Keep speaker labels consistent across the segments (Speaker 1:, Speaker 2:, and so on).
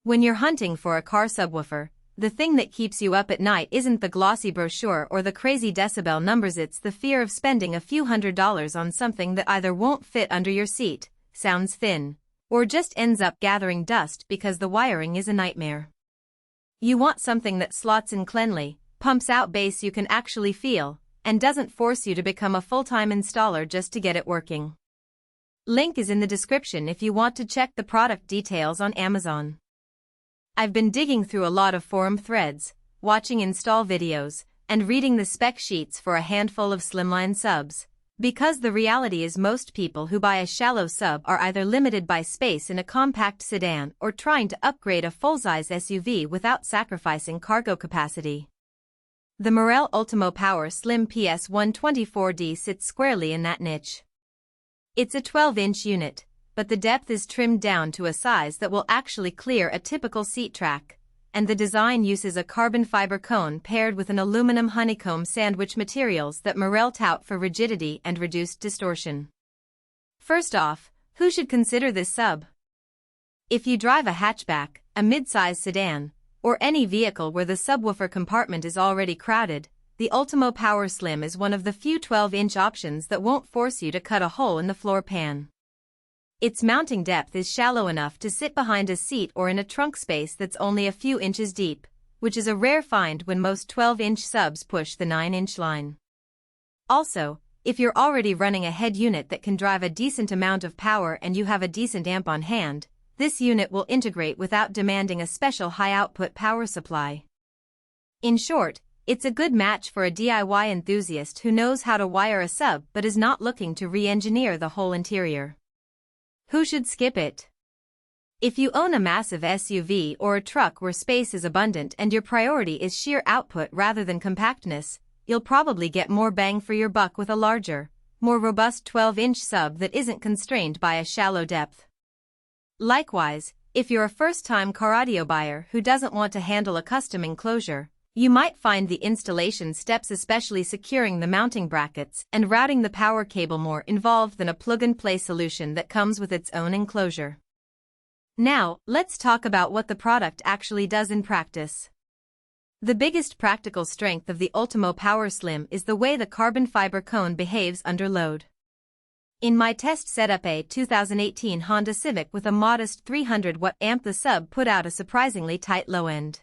Speaker 1: When you're hunting for a car subwoofer, the thing that keeps you up at night isn't the glossy brochure or the crazy decibel numbers, it's the fear of spending a few $100s on something that either won't fit under your seat, sounds thin, or just ends up gathering dust because the wiring is a nightmare. You want something that slots in cleanly, pumps out bass you can actually feel, and doesn't force you to become a full-time installer just to get it working. Link is in the description if you want to check the product details on Amazon. I've been digging through a lot of forum threads, watching install videos, and reading the spec sheets for a handful of slimline subs, because the reality is most people who buy a shallow sub are either limited by space in a compact sedan or trying to upgrade a full-size SUV without sacrificing cargo capacity. The Morel Ultimo Power Slim PS124D sits squarely in that niche. It's a 12-inch unit, but the depth is trimmed down to a size that will actually clear a typical seat track, and the design uses a carbon fiber cone paired with an aluminum honeycomb sandwich materials that Morel tout for rigidity and reduced distortion. First off, who should consider this sub? If you drive a hatchback, a mid-size sedan, or any vehicle where the subwoofer compartment is already crowded, the Ultimo Power Slim is one of the few 12-inch options that won't force you to cut a hole in the floor pan. Its mounting depth is shallow enough to sit behind a seat or in a trunk space that's only a few inches deep, which is a rare find when most 12-inch subs push the 9-inch line. Also, if you're already running a head unit that can drive a decent amount of power and you have a decent amp on hand, this unit will integrate without demanding a special high-output power supply. In short, it's a good match for a DIY enthusiast who knows how to wire a sub but is not looking to re-engineer the whole interior. Who should skip it? If you own a massive SUV or a truck where space is abundant and your priority is sheer output rather than compactness, you'll probably get more bang for your buck with a larger, more robust 12-inch sub that isn't constrained by a shallow depth. Likewise, if you're a first-time car audio buyer who doesn't want to handle a custom enclosure, you might find the installation steps, especially securing the mounting brackets and routing the power cable, more involved than a plug-and-play solution that comes with its own enclosure. Now, let's talk about what the product actually does in practice. The biggest practical strength of the Ultimo Power Slim is the way the carbon fiber cone behaves under load. In my test setup, a 2018 Honda Civic with a modest 300 watt amp, the sub put out a surprisingly tight low end.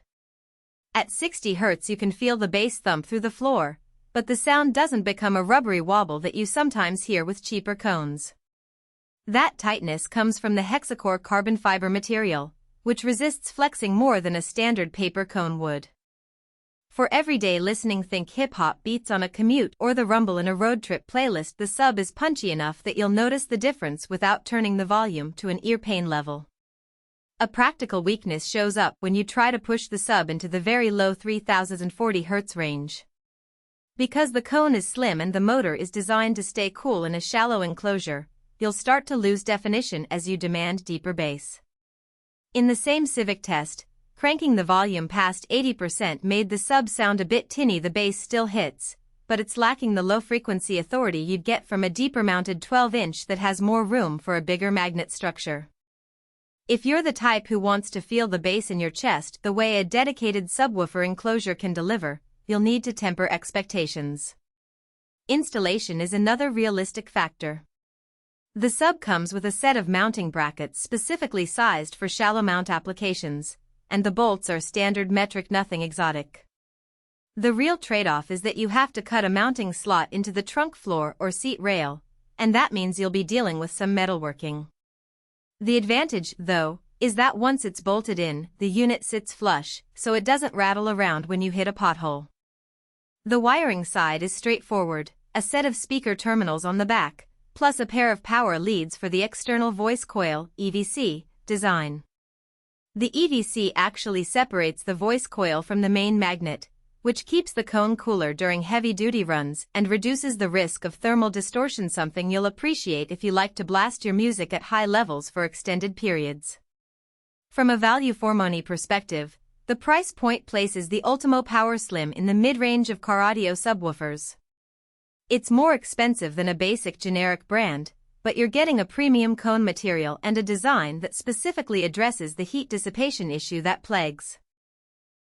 Speaker 1: At 60 Hz you can feel the bass thump through the floor, but the sound doesn't become a rubbery wobble that you sometimes hear with cheaper cones. That tightness comes from the hexacore carbon fiber material, which resists flexing more than a standard paper cone would. For everyday listening, think hip-hop beats on a commute or the rumble in a road trip playlist, the sub is punchy enough that you'll notice the difference without turning the volume to an ear pain level. A practical weakness shows up when you try to push the sub into the very low 3040 Hz range. Because the cone is slim and the motor is designed to stay cool in a shallow enclosure, you'll start to lose definition as you demand deeper bass. In the same Civic test, cranking the volume past 80% made the sub sound a bit tinny. The bass still hits, but it's lacking the low-frequency authority you'd get from a deeper-mounted 12-inch that has more room for a bigger magnet structure. If you're the type who wants to feel the bass in your chest the way a dedicated subwoofer enclosure can deliver, you'll need to temper expectations. Installation is another realistic factor. The sub comes with a set of mounting brackets specifically sized for shallow mount applications, and the bolts are standard metric, nothing exotic. The real trade-off is that you have to cut a mounting slot into the trunk floor or seat rail, and that means you'll be dealing with some metalworking. The advantage, though, is that once it's bolted in, the unit sits flush, so it doesn't rattle around when you hit a pothole. The wiring side is straightforward, a set of speaker terminals on the back, plus a pair of power leads for the external voice coil (EVC) design. The EVC actually separates the voice coil from the main magnet, which keeps the cone cooler during heavy-duty runs and reduces the risk of thermal distortion, something you'll appreciate if you like to blast your music at high levels for extended periods. From a value-for-money perspective, the price point places the Ultimo Power Slim in the mid-range of car audio subwoofers. It's more expensive than a basic generic brand, but you're getting a premium cone material and a design that specifically addresses the heat dissipation issue that plagues